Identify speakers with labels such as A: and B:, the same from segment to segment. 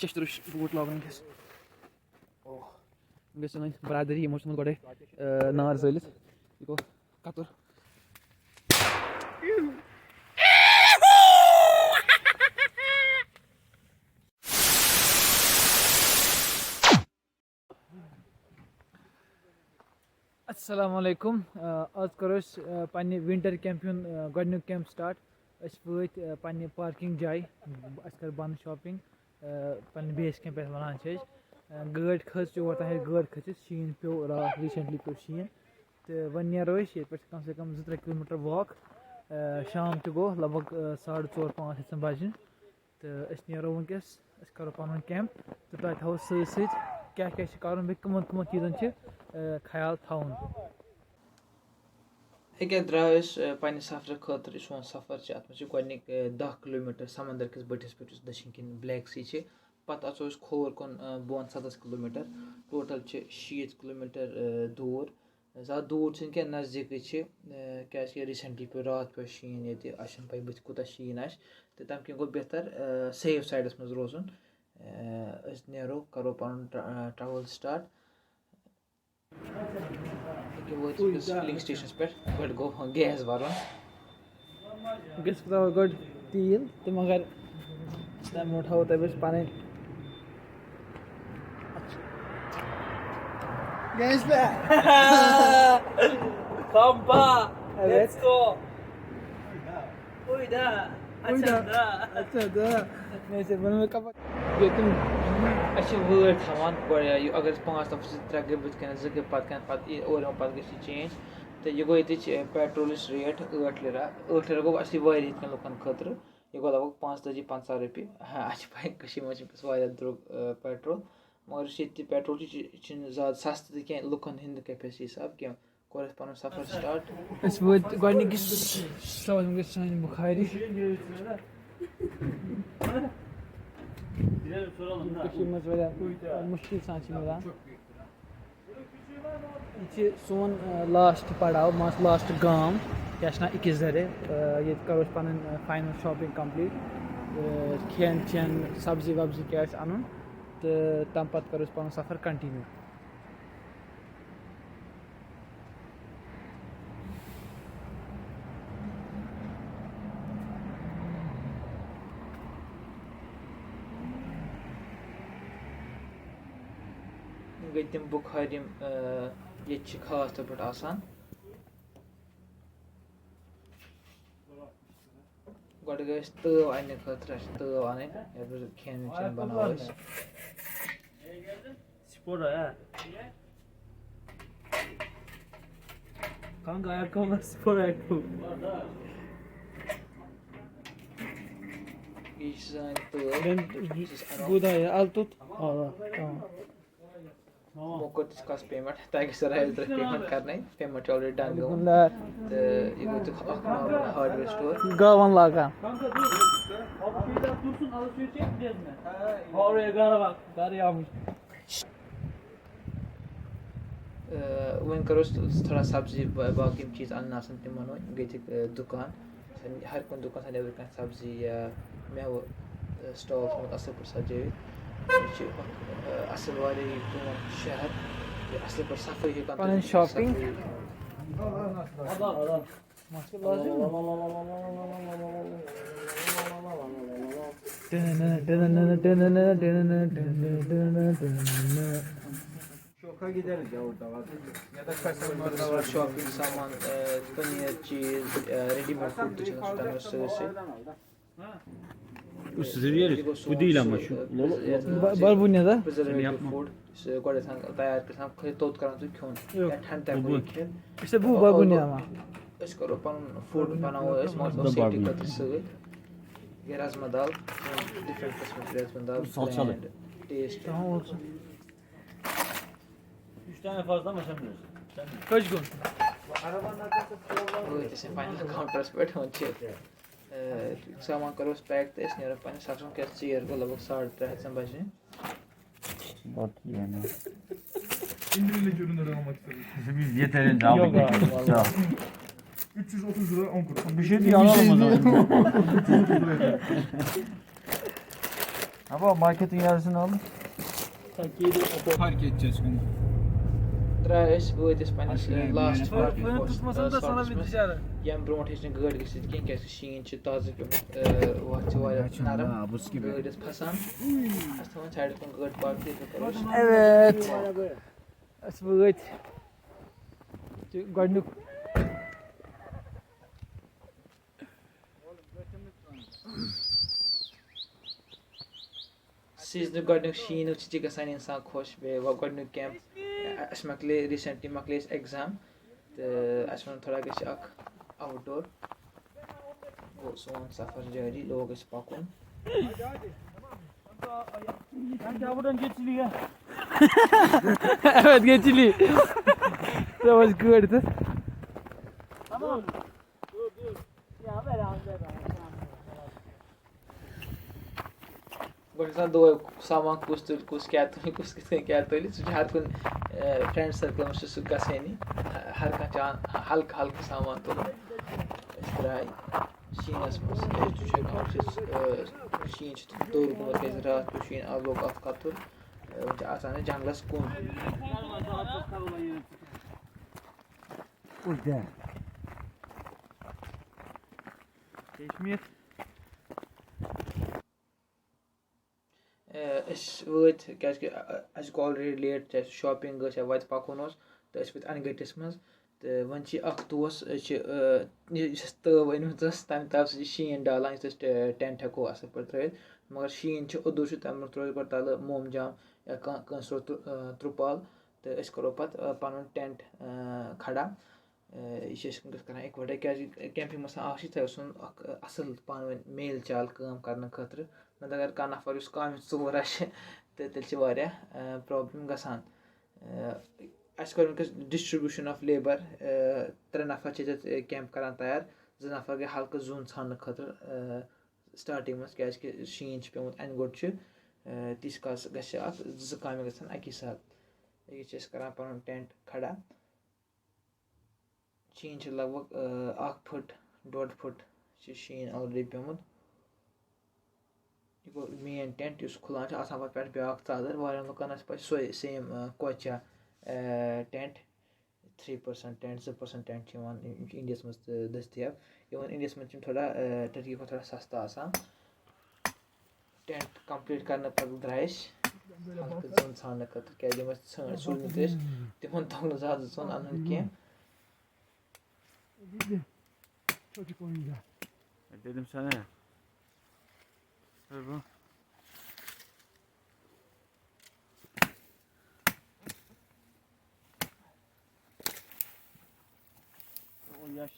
A: Şaştırış boot lagan kes. Oh. Geçen braderi yemiş bunu göre nar zayıf. Yiko katur. Assalamu alaikum. Az karos pani winter camping godnuk camp start. As vait pani parking jai. As kar ban shopping. Pani base camp es vanan chhe. Gad khas jo hota hai gad khachis sheen pyo recently pyo sheen. Te one year roish yet kam se kam 2-3 kilometer walk. Sham to go labag 4:30-5 hitsam bajin. Te as nero unkes as karo panon camp. Te tat house sit kya kya shikarun be kamat chizan chhe ख्याल थाउन एक द्रायस पानी सफर खतर सोन सफर छ अत में गोनिक 10 kilometre समंदर किस बटिस पे दक्षिण किन ब्लैक सी छ पत आसो खोर कोन बोन 7 किलोमीटर टोटल छ 60 किलोमीटर दूर ज्यादा दूर छ के नजदीक छ क्या छ रिसेंटली पे रात पे शीन ये अशन पे बत कुता शीन आश त तम के गो बेहतर सेफ साइडस में रोजन अस नेरो करो पन ट्रैवल स्टार्ट फिलिंग स्टेशन पे गड गो गैस भरन गैस पता गड तेल तो मगर तम उठाओ तब पानी गैस पे kampa let's go uyda अच्छा नैसे बन में कब लेकिन अच्छे वर्ड सामान पड़े यू अगर 5 नफर ट्रक के बुत कन जगह पत और हम पत गसी चेंज तो ये गो इति पेट्रोल रेट 8 लिरा गो असली वारी कन लोकन खतर ये गो लगभग 5,500 रुपये हां अच्छी भाई कशी मच वाया द्रुग पेट्रोल मगर सिटी पेट्रोल च ज्यादा सस्ते के लोकन हिंद कैपेसिटी हिसाब के कोरस पन सफर स्टार्ट इस वत गनी किस सवाल में सान बुखारी कशीमत वाला मुश्किल सांची मिला ये सोन लास्ट पड़ाव मास लास्ट गांव क्या इकिzdere ये करो पन फाइनल शॉपिंग कंप्लीट खेन चेन सब्जी वब्जी क्या अनु तो तम पत करो पन सफर कंटिन्यू गई तम बुखारिम ये खास तौर पर आसान गड गए तव अने खतर तव अने खेन चेन बनाओ स्पोर्ट है कहां गया कौन स्पोर्ट है तू इस तो गुड है altut मोको डिस्कस पेमेंट ताकि सर है इधर पेमेंट करना है पेमेंट ऑलरेडी डन गो तो ये गो तो हार्डवेयर स्टोर गावन लागा dursun alışveriş yapacağız mı? Oraya gara bak, gar yağmış. One करो थोड़ा सब्जी बाकी चीज अन्ना संति मनो गई थी दुकान हर कोई दुकान से लेकर का सब्जी या मैं वो स्टॉल में असर पर सजे असल वाले शहर असल पर सफर ही का shopping mask lazım Şoka gideriz ya orada var. Ya da kasabada var shopping saman, paneer, cheese, ready made food için tutanlar servisi.
B: Bu sizin yeriz. Bu değil ama şu.
A: Var bu ne da?
B: Yapma.
A: गोड़े संग तैयार कर हम खै तोत करन तो क्यों या ठंडा को खेल
B: İşte bu var bu ne ama.
A: इस करो पन फूड बनाओ इस मौसम सेफ्टी का से ये राजमा दाल डिफरेंट किस्म के राजमा दाल
B: salçalı.
A: Taste
B: Tamam olsun. 3 tane fazla mı sen biliyorsun?
A: Kaç gün? Arabanın arkası bu इसे फाइनल काउंटर्स पे पहुंचे सामान करो पैक तो इसने अपन साक्षण के चेयर को लगभग 3:30 बजे
B: Bak yani.
C: İndirilecek ürünleri almak istedim.
B: Biz yeterince aldık. Yok.
C: 330 lira 10 kuruş.
B: Bir şey değil alalım o zaman. Ama marketin yarısını alın.
C: Park edeceğiz şimdi.
A: Drash bu etis panis last part.
C: Fırın tutmasını da sana bir dışarı.
A: Yem bromot hecin gırd gitsin ki kes şiin çi taze piyomut vakti var naram.
B: Buz gibi.
A: Gırd is pasan. Aslında çaydı kon gırd parti yaparız.
B: Evet.
A: Asbıgıt. Gönlük. Siz de gönlük şiin uçici gasan insan hoş ve gönlük camp. Asmakle recently makle exam. Asman thoda gesi ak outdoor. Bu son safar jari log is pakun. Evet geçili. That was good. Tamam. Dur. Ya ver abi. Gostan do saman kus क्या तो list हर कोई friend circle में से गसेनी हर का चान हल्का हल्का सामान तो इस तरह शीनस में जो है काम शीन दूर को के रात को शीन आलो का कातुर वो आसान है जंगलस कौन
B: Burada.
A: Kashmir is with as already late just shopping goes a white pakonos the with angatismas the when she actos she just when just time taps sheen dalan just tent hako as per thread magar sheen ch odur chu tam thread par tal mom jam ya constru trupal the escropat panun tent khada इस करना एक वडे क्या camping में आशी था उसन असल पान मेल चाल काम करना खतर न अगर का नफर उस काम चोर आशे तो तेल छ वारिया प्रॉब्लम गसान अस कर डिस्ट्रीब्यूशन ऑफ लेबर त्रे नफर छ कैंप करान तैयार ज नफर गे हल्का जोन छान खतर स्टार्टिंग में क्या कि शीन छ पेमुत एन गोट छ तिस का गछ अक ज काम गसन अकी साथ ये छ करान पन टेंट खड़ा शीन छ लगभग 1 फुट 1.5 फुट शीन ऑलरेडी पेमुत ये मेन टेंट उस खुलान छ आसान पे ब्याक चादर वारन लुकन पे सेम कोचा टेंट 3% टेंट 2% टेंट छ वन इंडिया में दस्तयाब इवन इंडिया में थोड़ा टर्की को थोड़ा सस्ता आसान टेंट कंप्लीट करने पर द्राइश जोन छान खतर क्या जे मत सुल मितेश तिमन तंग ज्यादा जोन अनन के
C: Çocuk oyuncağı.
B: Dedim sana ya. Dur bu. O yaş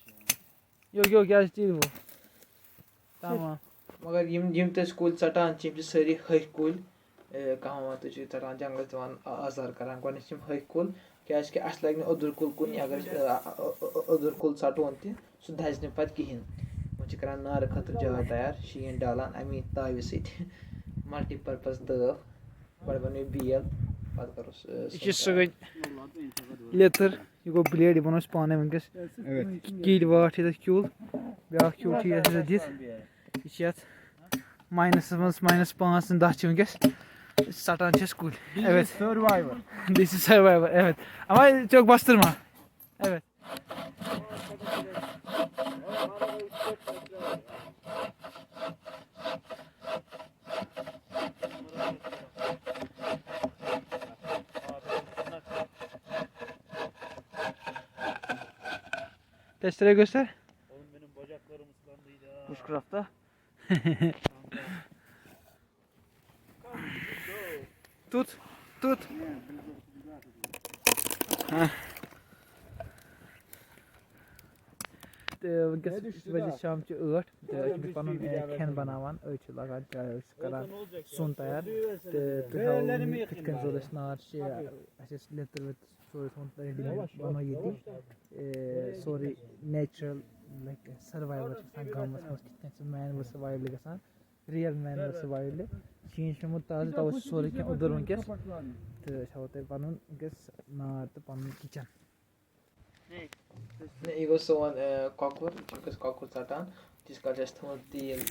B: ya.
A: Yok yaş değil bu. Tamam. मगर यम ते स्कूल चटान चिम सारी हई कुल कहाँ तो चटान जंगल तवान आजार करान गो हई कुल क्या अस लगे ओदुर कुल कुन अगर ओदुर कुल चटोन तह सह दज न पे कहें वो करान नार खतर जाय तैयार शीन डालान अमी ताव सत मल्टीपर्पज दव बड़ बन बेल पे करोस लेतर यह गो ब्लेड यह बनो पाने वनकस कील वाट क्यूल ब्या क्यूल दित यह -5 10 वनकस सटान कुल This is survivor evet ama çok bastırma evet testere göster.
B: Oğlum benim bacaklarım ıslandıydı ha. Bushcraft'ta.
A: Tut. वजह शाम 8 पन खेन बनावान लगान चाय करान सुन तैयार तो जोल नार लेतर सोरे रेडी बनो ये सोरे नेचुरल लाइक सर्वाइवल गाँव मैन वर्स वाइल्ड गसान रियल मैन वर्स वाइल्ड शीन पेमुत ताज तव सोरे क्या उधर वनकस तो पे पन वनकस नार तो पन किचन यह गो सोन कॉकर वनकस कॉकर चटान जिसका तेल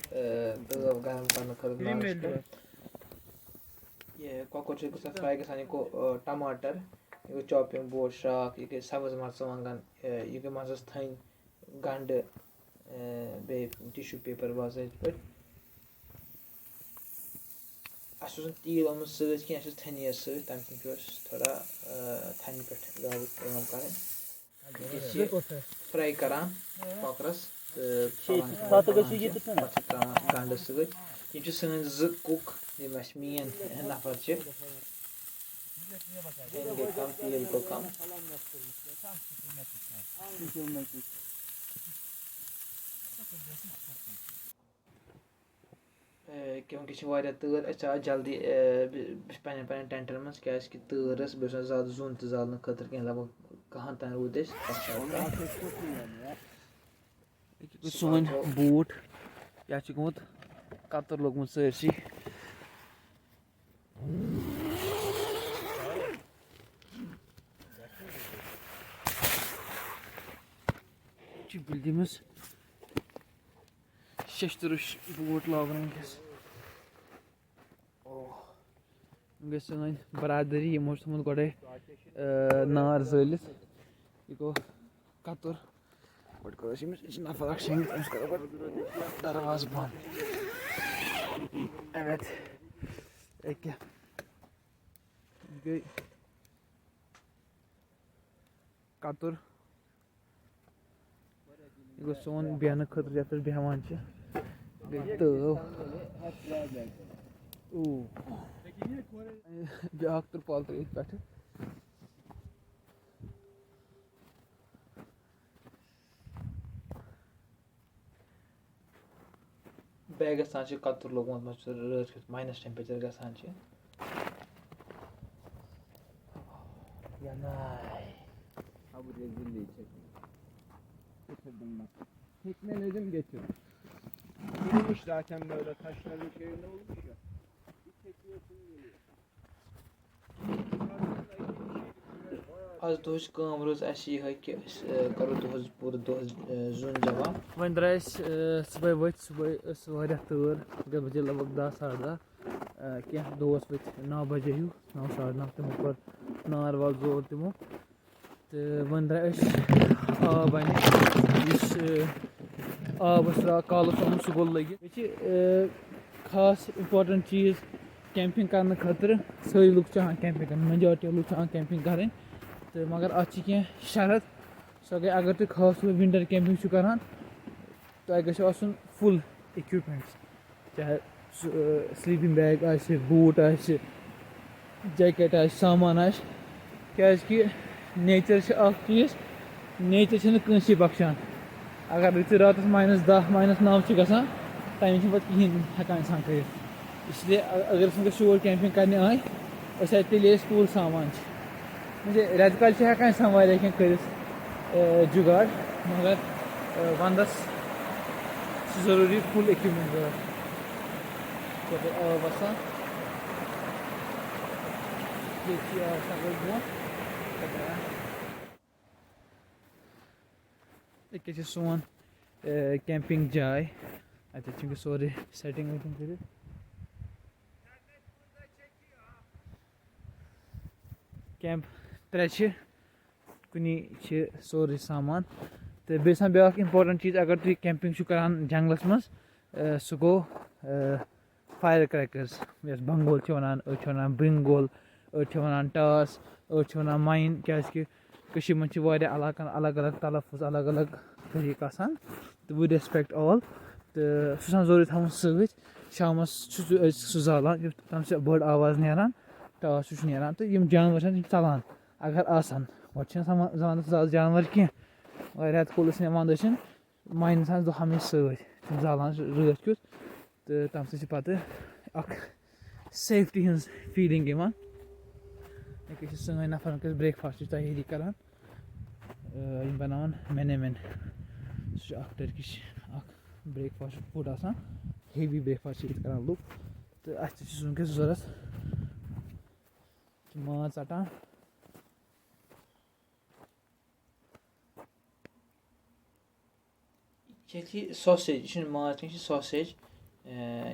A: दव गर्म करने खतर Kۄkُر چھِ گژھان فرٛاے گژھان یہِ گوٚو ٹماٹر یہِ گوٚو چاپِنٛگ بوڑ شراکھ یہِ گٔے سبٕز مرژٕوانٛگن یہِ گٔے منٛزس تھٔنۍ گنٛڈٕ بیٚیہِ ٹِشوٗ پیپر باضٲبطہٕ پٲٹھۍ اَسہِ اوس نہٕ تیٖل اوٚنمُت سۭتۍ کینٛہہ اَسہِ ٲس تھٔنی یٲژ سۭتۍ تَمہِ کِنۍ پیوٚو اَسہِ تھوڑا تھنہِ پٮ۪ٹھ زیادٕ کٲم کَرٕنۍ أسۍ چھِ فرٛاے کَران کۄکرَس تہٕ پَتہٕ چھِ ترٛاوان گنٛڈٕ سۭتۍ یِم چھِ سٲنۍ 2 کُک یِم اَسہِ مین نفر چھِ تیٖل گٔے کَم تیٖل گوٚو کَم کیونکہِ چھِ واریاہ تۭر أسۍ ژاو جلدی پنٛنٮ۪ن پنٛنٮ۪ن ٹٮ۪نٹَن منٛز کیٛازِکہِ تۭر ٲس بیٚیہِ اوس نہٕ زیادٕ زوٚن تہِ زالنہٕ خٲطرٕ کینٛہہ لگ بگ 1 تانۍ روٗدۍ أسۍ
B: سون بوٗٹھ کیٛاہ چھُ گوٚمُت کَتُر لوٚگمُت سٲرسٕے چھِ بِلڈِمَس شیشتٕرٕش بوٗٹھ لاگُن وٕنکٮ۪س یِم گٔے سٲنۍ برادٔری یِمو چھُ تھوٚمُت گۄڈَے نار زٲلِتھ یہِ گوٚو کَتُر گۄڈٕ کَرو أسۍ أمِس یہِ چھِ نفر اَکھ شیٚنٛگِتھ أمِس کَرو گۄڈٕ دروازٕ بنٛد اَمٮ۪تھ أکیٛاہ یہِ گٔے کَتُر یہِ گوٚو سون بیٚہنہٕ خٲطرٕ یَتھ پٮ۪ٹھ بیٚہوان چھِ گٔے تٲو بیٛاکھ ترٛپال ترٛٲیِتھ پٮ۪ٹھٕ
A: بیگَس تام چھِ کَتُر لوٚگمُت منٛز چھُ رٲژ کیُتھ ماینَس ٹٮ۪مپریچَر گژھان چھِ
C: Zaten böyle taşların şeyinde olmuş ya. Bir çekiyorsun geliyor.
A: آز دۄہٕچ کٲم روٗز اَسہِ یِہوٚے کہِ أسۍ کَرو دۄہَس پوٗرٕ دۄہَس زیُن جمع
B: وۄنۍ درٛاے أسۍ صُبحٲے ؤتھۍ صُبحٲے ٲس واریاہ تۭر گٔے بَجے لگ بگ 10 ساڑٕ 10 کینٛہہ دوس ؤتھۍ 9 بَجے ہیوٗ 9 ساڑٕ 9 تِمو کوٚر نار وال زور تِمو تہٕ وۄنۍ درٛاے أسۍ آب اَنہِ یُس آب اوس کالَس اوٚنمُت سُہ گوٚو لٔگِتھ بیٚیہِ چھِ خاص اِمپاٹَنٛٹ چیٖز کٮ۪مپِنٛگ کَرنہٕ خٲطرٕ سٲری لُکھ چاہان کٮ۪مپِنٛگ کَرٕنۍ میجارٹی لُکھ چاہان کٮ۪مپِنٛگ کَرٕنۍ تہٕ مگر اَتھ چھِ کینٛہہ شرط سۄ گٔے اگر تُہۍ خاص طور وِنٹَر کٮ۪مپِنٛگ چھُو کَران تۄہہِ گژھیو آسُن فُل اِکوِپمٮ۪نٛٹٕس چاہے سُہ سِلیٖپِنٛگ بیگ آسہِ بوٗٹ آسہِ جیکٮ۪ٹ آسہِ سامان آسہِ کیٛازِکہِ نیچَر چھِ اَکھ چیٖز نیچَر چھِنہٕ کٲنٛسے بخشان اگر ژٕ راتَس -10 -9 چھِ گژھان تَمہِ چھِنہٕ پَتہٕ کِہیٖنۍ ہٮ۪کان اِنسان کٔرِتھ اِسلیے اگر أسۍ وٕنکٮ۪س یور کٮ۪مپِنٛگ کَرنہِ آے أسۍ اَتہِ تیٚلے أسۍ فُل سامان چھِ رٮ۪تہٕ کالہِ چھِ ہٮ۪کان اِنسان واریاہ کینٛہہ کٔرِتھ جُگاڑ مگر وَنٛدَس چھِ ضروٗری فُل اِکوِپمٮ۪نٛٹ ضوٚرَتھ یَپٲرۍ آب وَسان ییٚتہِ چھِ آب سَکٲے برٛونٛٹھ أکیٛاہ چھِ سون کٮ۪مپِنٛگ جاے اَتٮ۪تھ چھِ وٕنکٮ۪س سورُے سٮ۪ٹِنٛگ وٮ۪ٹِنٛگ کٔرِتھ کٮ۪مپ 3 چھِ کُنی چھِ سورُے سامان تہٕ بیٚیہِ آسان بیٛاکھ اِمپاٹَنٛٹ چیٖز اگر تُہۍ کٮ۪مپِنٛگ چھُو کَران جنٛگلَس منٛز سُہ گوٚو فایر کرٛیکٲرٕس یَتھ بنٛگول چھِ وَنان أڑۍ چھِ وَنان بِرٛنٛگول أڑۍ چھِ وَنان ٹاس أڑۍ چھِ وَنان ماین کیٛازِکہِ کٔشیٖرِ منٛز چھِ واریاہ علاقَن الگ الگ تلفظ الگ الگ طریٖقہٕ آسان تہٕ وِد رٮ۪سپٮ۪کٹ آل تہٕ سُہ چھُ آسان ضروٗری تھاوُن سۭتۍ شامَس چھُ سُہ زالان یُتھ تَمہِ سۭتۍ بٔڑ آواز نیران ٹاس ہیوٗ چھُ نیران تہٕ یِم جانوَر چھِ آسان تِم چھِ ژَلان اگر آسان گۄڈٕ چھِنہٕ آسان زَمانَس زیادٕ جانوَر کینٛہہ مگر رٮ۪تہٕ کول ٲسِن یا وَنٛدٕ ٲسِن ماینَس آسان دۄہ ہمیشہِ سۭتۍ تِم زالان رٲتھ کیُتھ تہٕ تَمہِ سۭتۍ چھِ پَتہٕ اَکھ سیفٹی ہِنٛز فیٖلِنٛگ یِوان أکیٛاہ چھِ سٲنۍ نفر وٕنکٮ۪س برٛیک فاسٹٕچ تیٲری کَران یِم بَناوان مٮ۪نے سُہ چھُ اَکھ ٹٔرکِش اَکھ برٛیک فاسٹ فُڈ آسان ہیوی برٛیک فاسٹ چھِ ییٚتہِ کَران لُکھ تہٕ اَسہِ تہِ چھُ سُہ وٕنکٮ۪س ضوٚرَتھ چھِ ماز ژَٹان
A: یہِ چھِ ساسیج یہِ چھُنہٕ ماز کینٛہہ یہِ چھِ ساسیج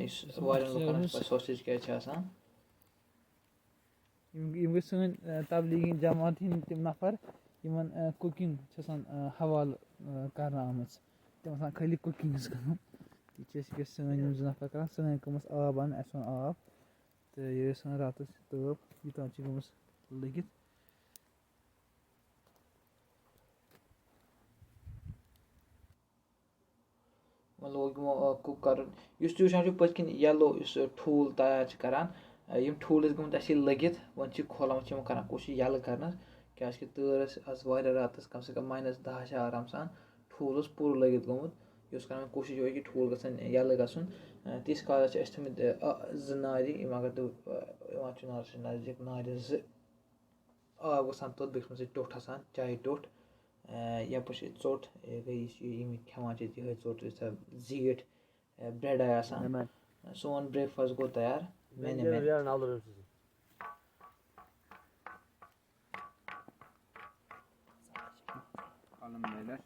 A: یُس واریاہَن لُکَن آسہِ پَتہٕ ساسیج کیٛازِ چھِ آسان یِم گٔے سٲنۍ تبلیٖغی جماعت ہِنٛدۍ تِم نفر یِمن کُکِنٛگ چھِ آسان حوالہٕ کرنہٕ آمٕژ تِم آسان خٲلی کُکِنٛگ ہٕنٛز کٲم یہِ چھِ أسۍ سٲنۍ یِم 2 نفر کران سٲنۍ کٲم ٲس آب اَنٕنۍ اَسہِ اوٚن آب تہٕ یہِ ٲسۍ راتَس تٲب یوٗتاہ چھِ گٔمٕژ لٔگِتھ وۄنۍ لوگ یِمو کُک کَرُن یُس تُہۍ وٕچھان چھُو پٔتھۍ کِنۍ یَلو یُس ٹھوٗل تیار چھِ کران یِم ٹھوٗل ٲسۍ گٔمٕتۍ اَسہِ لٔگِتھ وۄنۍ چھِ کھولان وۄنۍ چھِ یِم کران کوٗشِش یَلہٕ کرنَس کیٛازِکہِ تۭر ٲس آز واریاہ راتَس کَم سے کم -10 چھِ آرام سان ٹھوٗل اوس پوٗرٕ لٔگِتھ گوٚمُت یہِ اوس کران کوٗشِش یِہوٚے کہِ ٹھوٗل گژھن یَلہٕ گژھُن تیٖتِس کالَس چھِ اَسہِ تھٲومٕتۍ 2 نارِ یِم اگر تُہۍ یِوان چھُ نزدیٖک نارِ 2 آب گژھان توٚت بیٚکِس منٛز چھِ ٹوٚٹھ آسان چایہِ ٹوٚٹھ یَپٲرۍ چھِ ژوٚٹ گٔے یہِ چھِ یِم کھٮ۪وان چھِ یِہوٚے ژوٚٹ یُس زیٖٹھ برٛٮ۪ڈ آے آسان سون برٛیک فاسٹ گوٚو تیار
C: Alın beyler.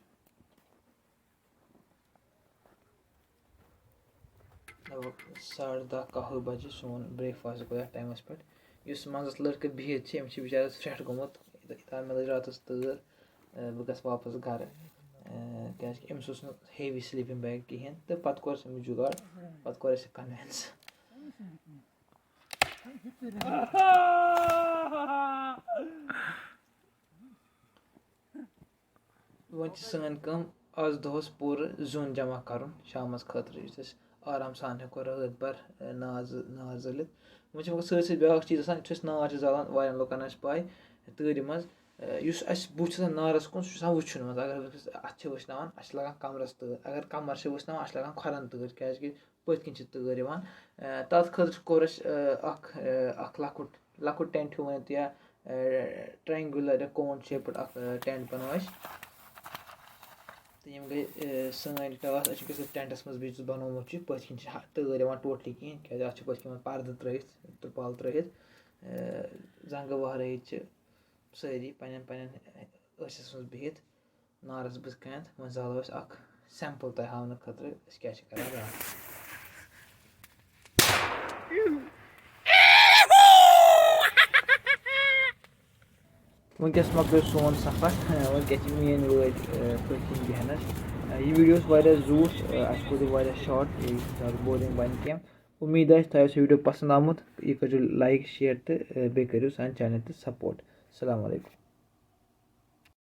A: لگ بگ 10:30 بجے سون برٛیک فاسٹ گوٚو یَتھ ٹایمَس پٮ۪ٹھ یُس منٛزَس لٔڑکہٕ بِہِتھ چھِ أمِس چھِ بِچارَس فرٛٮ۪ٹھ گوٚمُت یوٗتاہ مےٚ لٔج راتَس تۭر بہٕ گژھٕ واپَس گَرٕ کیٛازِکہِ أمِس اوس نہٕ ہیوی سِلیٖپِنٛگ بیگ کِہیٖنۍ تہٕ پَتہٕ کوٚر اَسہِ أمِس جُگاڑ پَتہٕ کوٚر اَسہِ کَنوِنٕس وۄنۍ چھِ سٲنۍ کٲم آز دۄہَس پوٗرٕ زیُن جمع کَرُن شامَس خٲطرٕ یُس أسۍ آرام سان ہٮ۪کو رٲژ بَر نار زٲلِتھ وۄنۍ چھِ مگر سۭتۍ سۭتۍ بیٛاکھ چیٖز آسان یُتھُے أسۍ نار چھِ زالان واریاہَن لُکَن آسہِ پَے تۭرِ منٛز یُس اَسہِ بُتھ چھُ آسان نارَس کُن سُہ چھُ آسان وٕچھُن منٛز اگر أسۍ اَتھٕ چھِ وٕشناوان اَسہِ چھِ لَگان کَمرَس تۭر اگر کَمَر چھِ وٕشناوان اَسہِ چھِ لَگان کھۄرَن تۭر کیٛازِکہِ پٔتھۍ کِنۍ چھِ تۭر یِوان تَتھ خٲطرٕ کوٚر اَسہِ اَکھ لۄکُٹ ٹٮ۪نٛٹ ہیوٗ ؤنِتھ یا ٹرٛینٛگیوٗلَر یا کون شیپٕڈ اَکھ ٹٮ۪نٛٹ بَنوو اَسہِ تہٕ یِم گٔے سٲنۍ ٹاس أسۍ چھِ وٕنکٮ۪س ٹٮ۪نٛٹَس منٛز بیٚیہِ یُس بَنومُت چھُ پٔتھۍ کِنۍ چھِ تۭر یِوان ٹوٹلی کِہیٖنۍ کیٛازِ اَتھ چھِ پٔتھۍ کِنۍ پَردٕ ترٛٲیِتھ ترٛپال ترٛٲیِتھ زنٛگہٕ وہرٲیِتھ چھِ سٲری پنٛنٮ۪ن ٲسَس منٛز بِہِتھ نارَس بٕتھِ کَنٮ۪تھ وۄنۍ زالو أسۍ اَکھ سٮ۪مپٕل تۄہہِ ہاونہٕ خٲطرٕ أسۍ کیٛاہ چھِ کَران راتھ وٕنکٮ۪س مۄکلیو سون سفر وٕنکٮ۪س چھِ میٛٲنۍ وٲرۍ پٔتھۍ کِنۍ بیٚہنَس یہِ ویٖڈیو اوس واریاہ زیوٗٹھ اَسہِ کوٚر یہِ واریاہ شاٹ یہِ چھُنہٕ زیادٕ بورِنٛگ بَنہِ کینٛہہ اُمید آسہِ تۄہہِ اوس یہِ ویٖڈیو پَسنٛد آمُت یہِ کٔرِو لایک شِیَر تہٕ بیٚیہِ کٔرِو سانہِ چینل تہِ سپوٹ السلام علیکُم